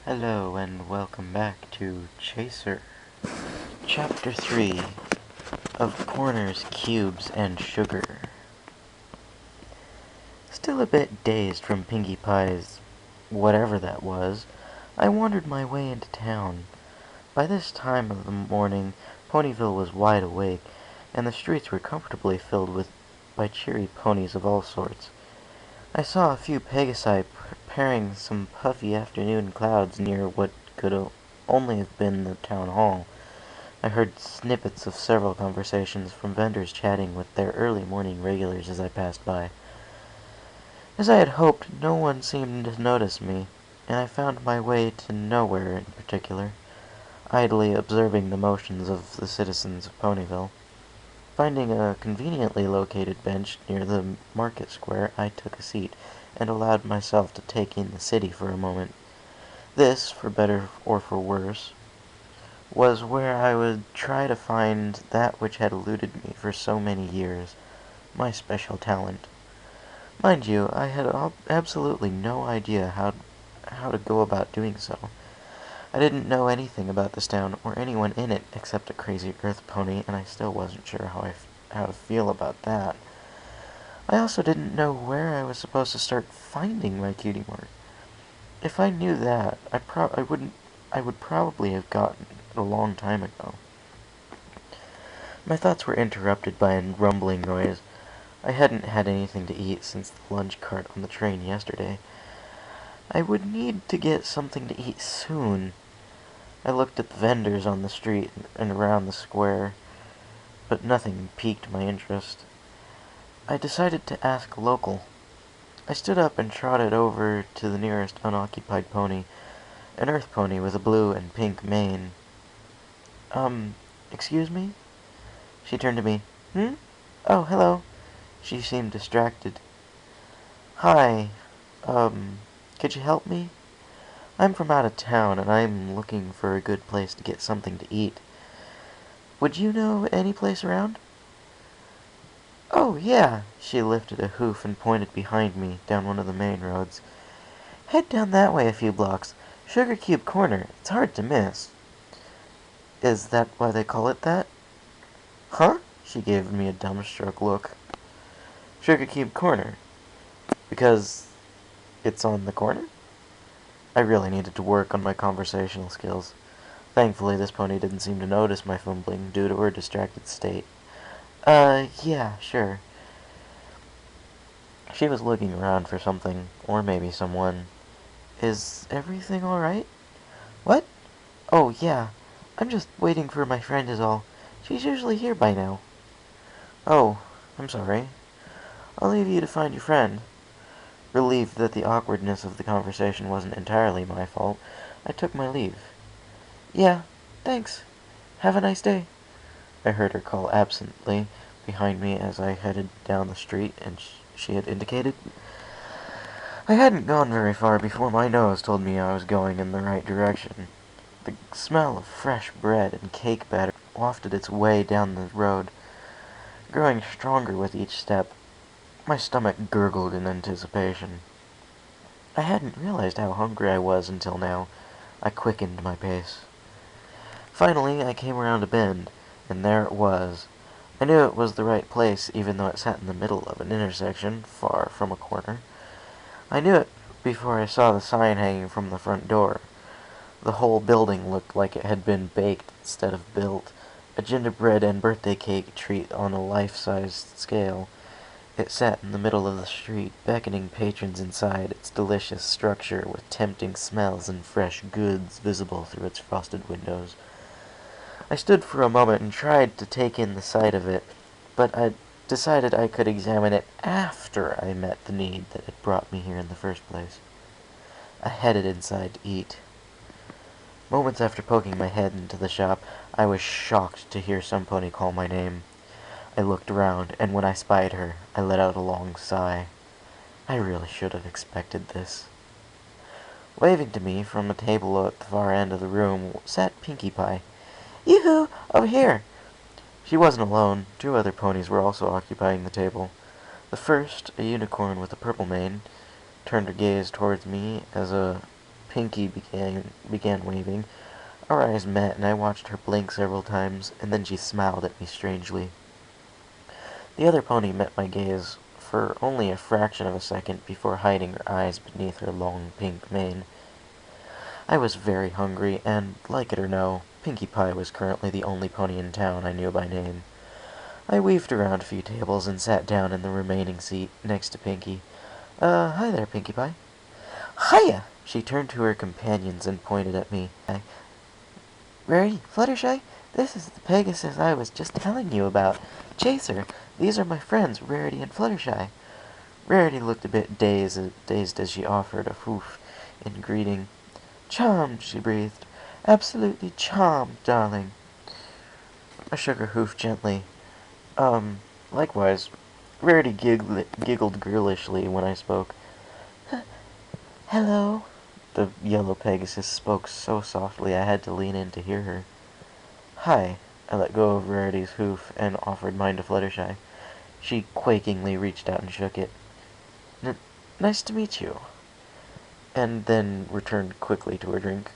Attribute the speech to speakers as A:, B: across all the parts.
A: Hello and welcome back to Chaser, Chapter 3 of Corners, Cubes, and Sugar. Still a bit dazed from Pinkie Pie's whatever that was, I wandered my way into town. By this time of the morning, Ponyville was wide awake, and the streets were comfortably filled by cheery ponies of all sorts. I saw a few Pegasi preparing some puffy afternoon clouds near what could only have been the town hall. I heard snippets of several conversations from vendors chatting with their early morning regulars as I passed by. As I had hoped, no one seemed to notice me, and I found my way to nowhere in particular, idly observing the motions of the citizens of Ponyville. Finding a conveniently located bench near the market square, I took a seat and allowed myself to take in the city for a moment. This, for better or for worse, was where I would try to find that which had eluded me for so many years, my special talent. Mind you, I had absolutely no idea how to go about doing so. I didn't know anything about this town or anyone in it except a crazy earth pony, and I still wasn't sure how to feel about that. I also didn't know where I was supposed to start finding my cutie mark. If I knew that, I would probably have gotten it a long time ago. My thoughts were interrupted by a rumbling noise. I hadn't had anything to eat since the lunch cart on the train yesterday. I would need to get something to eat soon. I looked at the vendors on the street and around the square, but nothing piqued my interest. I decided to ask a local. I stood up and trotted over to the nearest unoccupied pony, an earth pony with a blue and pink mane. Excuse me? She turned to me. Oh, hello. She seemed distracted. Hi, could you help me? I'm from out of town, and I'm looking for a good place to get something to eat. Would you know any place around? Oh, yeah. She lifted a hoof and pointed behind me, down one of the main roads. Head down that way a few blocks. Sugar Cube Corner. It's hard to miss. Is that why they call it that? Huh? She gave me a dumbstruck look. Sugar Cube Corner. Because it's on the corner? I really needed to work on my conversational skills. Thankfully, this pony didn't seem to notice my fumbling due to her distracted state. Yeah, sure. She was looking around for something, or maybe someone. Is everything alright? What? Oh, yeah. I'm just waiting for my friend is all. She's usually here by now. Oh, I'm sorry. I'll leave you to find your friend. Relieved that the awkwardness of the conversation wasn't entirely my fault, I took my leave. Yeah, thanks. Have a nice day. I heard her call absently behind me as I headed down the street and she had indicated. I hadn't gone very far before my nose told me I was going in the right direction. The smell of fresh bread and cake batter wafted its way down the road, growing stronger with each step. My stomach gurgled in anticipation. I hadn't realized how hungry I was until now. I quickened my pace. Finally, I came around a bend, and there it was. I knew it was the right place, even though it sat in the middle of an intersection, far from a corner. I knew it before I saw the sign hanging from the front door. The whole building looked like it had been baked instead of built, a gingerbread and birthday cake treat on a life-sized scale. It sat in the middle of the street, beckoning patrons inside its delicious structure with tempting smells and fresh goods visible through its frosted windows. I stood for a moment and tried to take in the sight of it, but I decided I could examine it after I met the need that had brought me here in the first place. I headed inside to eat. Moments after poking my head into the shop, I was shocked to hear some pony call my name. I looked around, and when I spied her, I let out a long sigh. I really should have expected this. Waving to me from a table at the far end of the room sat Pinkie Pie. Yoo-hoo! Over here! She wasn't alone. Two other ponies were also occupying the table. The first, a unicorn with a purple mane, turned her gaze towards me as a Pinky began waving. Our eyes met, and I watched her blink several times, and then she smiled at me strangely. The other pony met my gaze for only a fraction of a second before hiding her eyes beneath her long pink mane. I was very hungry, and, like it or no, Pinkie Pie was currently the only pony in town I knew by name. I weaved around a few tables and sat down in the remaining seat next to Pinkie. Hi there, Pinkie Pie. Hiya! She turned to her companions and pointed at me. Rarity, Fluttershy, this is the Pegasus I was just telling you about. Chaser, these are my friends, Rarity and Fluttershy. Rarity looked a bit dazed as she offered a hoof in greeting. Charmed, she breathed. Absolutely charmed, darling. I shook her hoof gently. Likewise. Rarity giggled girlishly when I spoke. Hello. The yellow Pegasus spoke so softly I had to lean in to hear her. Hi. I let go of Rarity's hoof and offered mine to Fluttershy. She quakingly reached out and shook it. Nice to meet you. And then returned quickly to her drink.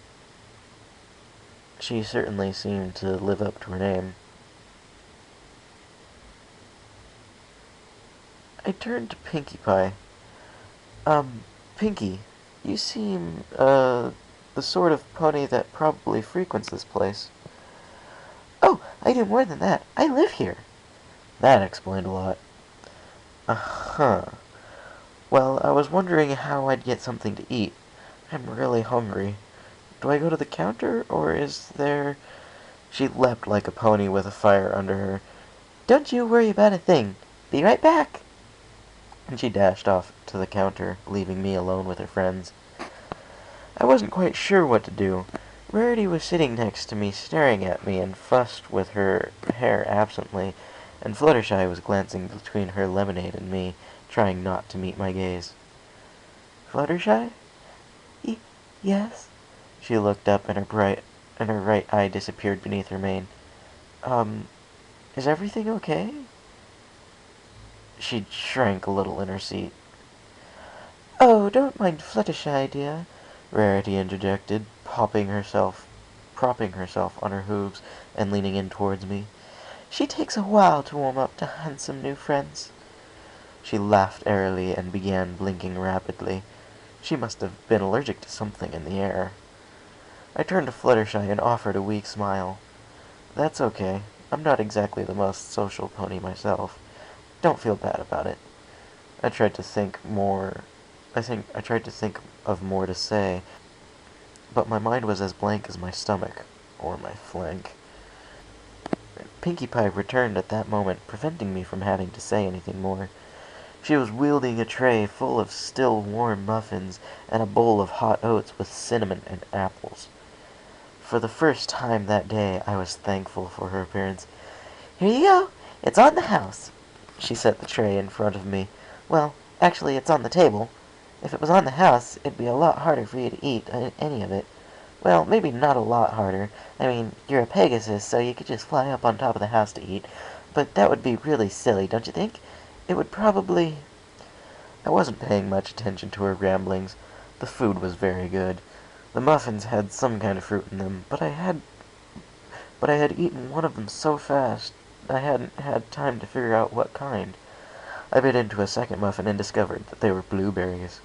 A: She certainly seemed to live up to her name. I turned to Pinkie Pie. Pinkie, you seem, the sort of pony that probably frequents this place. Oh, I do more than that. I live here. That explained a lot. Uh-huh. Well, I was wondering how I'd get something to eat. I'm really hungry. Do I go to the counter, or is there... She leapt like a pony with a fire under her. Don't you worry about a thing. Be right back. And she dashed off to the counter, leaving me alone with her friends. I wasn't quite sure what to do. Rarity was sitting next to me, staring at me, and fussed with her hair absently, and Fluttershy was glancing between her lemonade and me, trying not to meet my gaze. Fluttershy? Yes? She looked up, and her right eye disappeared beneath her mane. Is everything okay? She shrank a little in her seat. Oh, don't mind Fluttershy, dear, Rarity interjected, propping herself on her hooves and leaning in towards me. She takes a while to warm up to handsome new friends. She laughed airily and began blinking rapidly. She must have been allergic to something in the air. I turned to Fluttershy and offered a weak smile. That's okay. I'm not exactly the most social pony myself. Don't feel bad about it. I tried to think of more to say, but my mind was as blank as my stomach, or my flank. Pinkie Pie returned at that moment, preventing me from having to say anything more. She was wielding a tray full of still warm muffins and a bowl of hot oats with cinnamon and apples. For the first time that day, I was thankful for her appearance. Here you go. It's on the house. She set the tray in front of me. Well, actually, it's on the table. If it was on the house, it'd be a lot harder for you to eat any of it. Well, maybe not a lot harder. I mean, you're a Pegasus, so you could just fly up on top of the house to eat. But that would be really silly, don't you think? It would probably... I wasn't paying much attention to her ramblings. The food was very good. The muffins had some kind of fruit in them, but I had eaten one of them so fast I hadn't had time to figure out what kind. I bit into a second muffin and discovered that they were blueberries.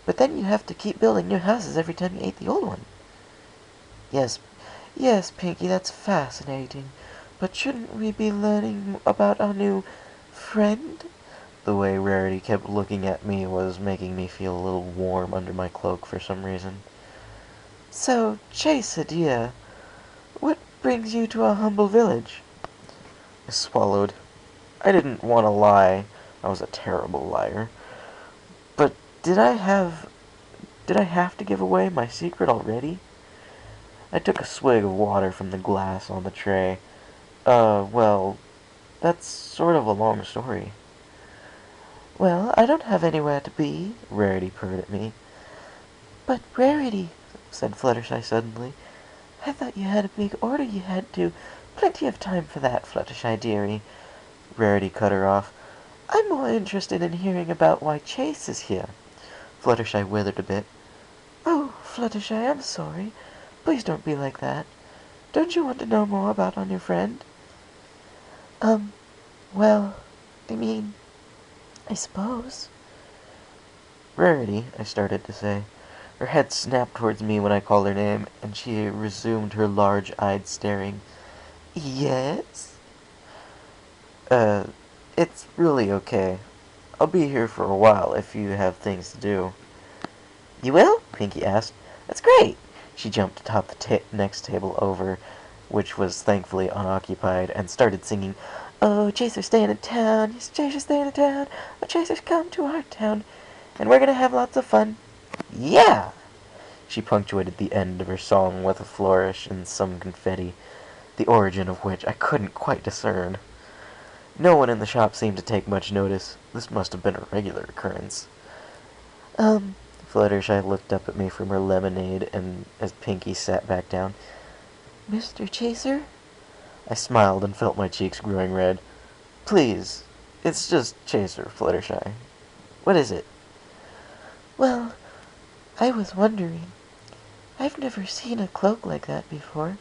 A: But then you have to keep building new houses every time you ate the old one. Yes, Pinkie, that's fascinating. But shouldn't we be learning about our new friend? The way Rarity kept looking at me was making me feel a little warm under my cloak for some reason. So, Chaser, dear, what brings you to our humble village? I swallowed. I didn't want to lie. I was a terrible liar. But did I have to give away my secret already? I took a swig of water from the glass on the tray. Well, that's sort of a long story. Well, I don't have anywhere to be, Rarity purred at me. But Rarity, said Fluttershy suddenly, I thought you had a big order you had to. Plenty of time for that, Fluttershy dearie. Rarity cut her off. I'm more interested in hearing about why Chase is here. Fluttershy withered a bit. Fluttershy, I'm sorry. Please don't be like that. Don't you want to know more about our new friend? Well, I mean, I suppose. Rarity, I started to say. Her head snapped towards me when I called her name, and she resumed her large-eyed staring. Yes? Uh, it's really okay. I'll be here for a while if you have things to do. You will? Pinky asked. That's great! She jumped atop the next table over, which was thankfully unoccupied, and started singing, Oh, Chaser's staying in town, yes, Chaser's staying in town, oh, Chaser's come to our town, and we're gonna have lots of fun. Yeah! She punctuated the end of her song with a flourish and some confetti, the origin of which I couldn't quite discern. No one in the shop seemed to take much notice. This must have been a regular occurrence. Fluttershy looked up at me from her lemonade, and as Pinky sat back down, Mr. Chaser? I smiled and felt my cheeks growing red. Please, it's just Chaser, Fluttershy. What is it? Well, I was wondering. I've never seen a cloak like that before.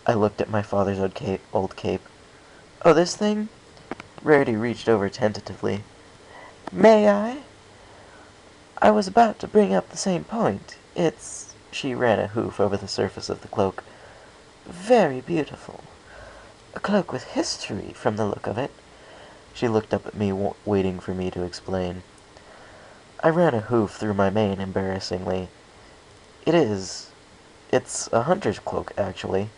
A: I looked at my father's old cape. Oh, this thing? Rarity reached over tentatively. May I? I was about to bring up the same point. It's... She ran a hoof over the surface of the cloak. Very beautiful. A cloak with history, from the look of it. She looked up at me, waiting for me to explain. I ran a hoof through my mane embarrassingly. It is. It's a hunter's cloak, actually.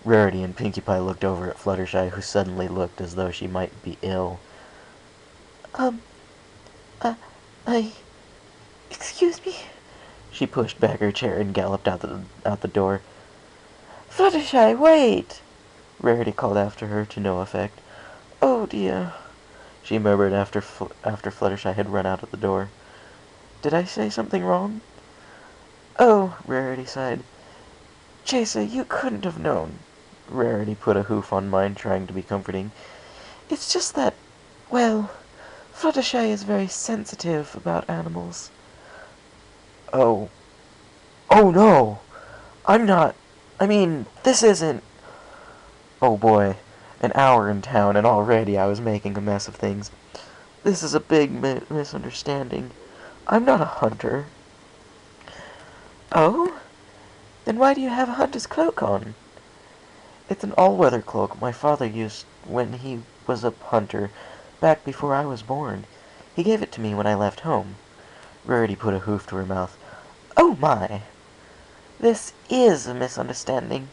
A: Rarity and Pinkie Pie looked over at Fluttershy, who suddenly looked as though she might be ill. Excuse me? She pushed back her chair and galloped out the door. Fluttershy, wait! Rarity called after her, to no effect. Oh, dear, she murmured after Fluttershy had run out of the door. Did I say something wrong? Oh, Rarity sighed. Chaser, you couldn't have known. Rarity put a hoof on mine, trying to be comforting. It's just that, well, Fluttershy is very sensitive about animals. Oh. Oh, no! I'm not... I mean, this isn't... Oh, boy. An hour in town, and already I was making a mess of things. This is a big misunderstanding. I'm not a hunter. Oh? Then why do you have a hunter's cloak on? It's an all-weather cloak my father used when he was a hunter, back before I was born. He gave it to me when I left home. Rarity put a hoof to her mouth. Oh, my! This is a misunderstanding.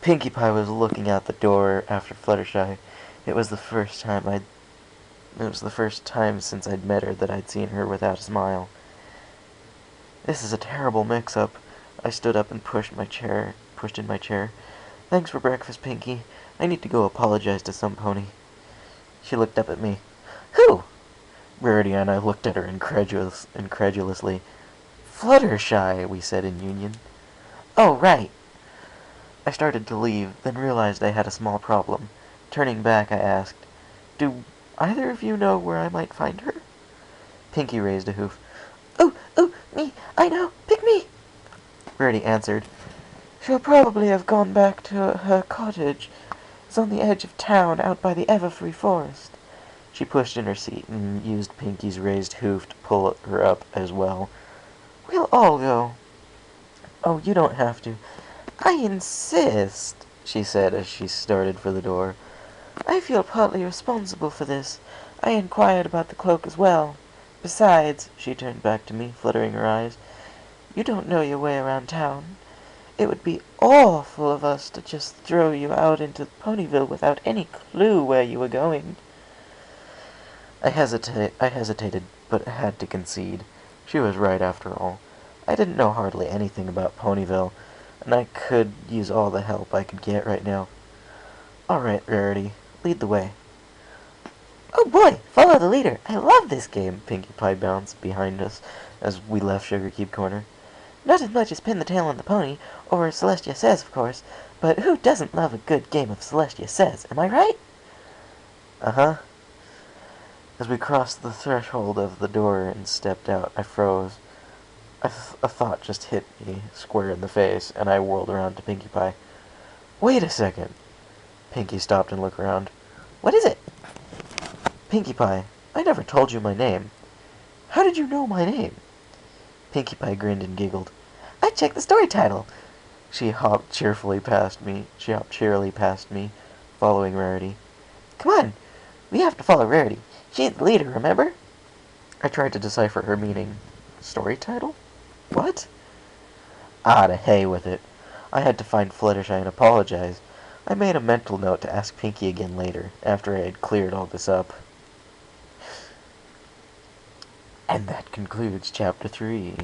A: Pinkie Pie was looking out the door after Fluttershy. It was the first time since I'd met her that I'd seen her without a smile. This is a terrible mix-up. I stood up and pushed in my chair. Thanks for breakfast, Pinkie. I need to go apologize to some pony. She looked up at me. Who? Rarity and I looked at her incredulously. Fluttershy, we said in union. Oh, right. I started to leave, then realized I had a small problem. Turning back, I asked, Do either of you know where I might find her? Pinkie raised a hoof. Oh, me, I know, pick me! Rarity answered, She'll probably have gone back to her cottage. It's on the edge of town, out by the Everfree Forest. She pushed in her seat and used Pinkie's raised hoof to pull her up as well. We'll all go. Oh, you don't have to. I insist, she said as she started for the door. I feel partly responsible for this. I inquired about the cloak as well. Besides, she turned back to me, fluttering her eyes, you don't know your way around town. It would be awful of us to just throw you out into Ponyville without any clue where you were going. I hesitated, but had to concede. She was right after all. I didn't know hardly anything about Ponyville, and I could use all the help I could get right now. All right, Rarity, lead the way. Oh boy, follow the leader. I love this game, Pinkie Pie bounced behind us as we left Sugarcube Corner. Not as much as Pin the Tail on the Pony, or Celestia Says, of course, but who doesn't love a good game of Celestia Says, am I right? Uh-huh. As we crossed the threshold of the door and stepped out, I froze. A thought just hit me square in the face, and I whirled around to Pinkie Pie. Wait a second! Pinkie stopped and looked around. What is it? Pinkie Pie, I never told you my name. How did you know my name? Pinkie Pie grinned and giggled. I checked the story title. She hopped cheerily past me, following Rarity. Come on, we have to follow Rarity. She's the leader, remember? I tried to decipher her meaning. Story title? What? Ah, to hay with it. I had to find Fluttershy and apologize. I made a mental note to ask Pinkie again later, after I had cleared all this up. And that concludes Chapter 3.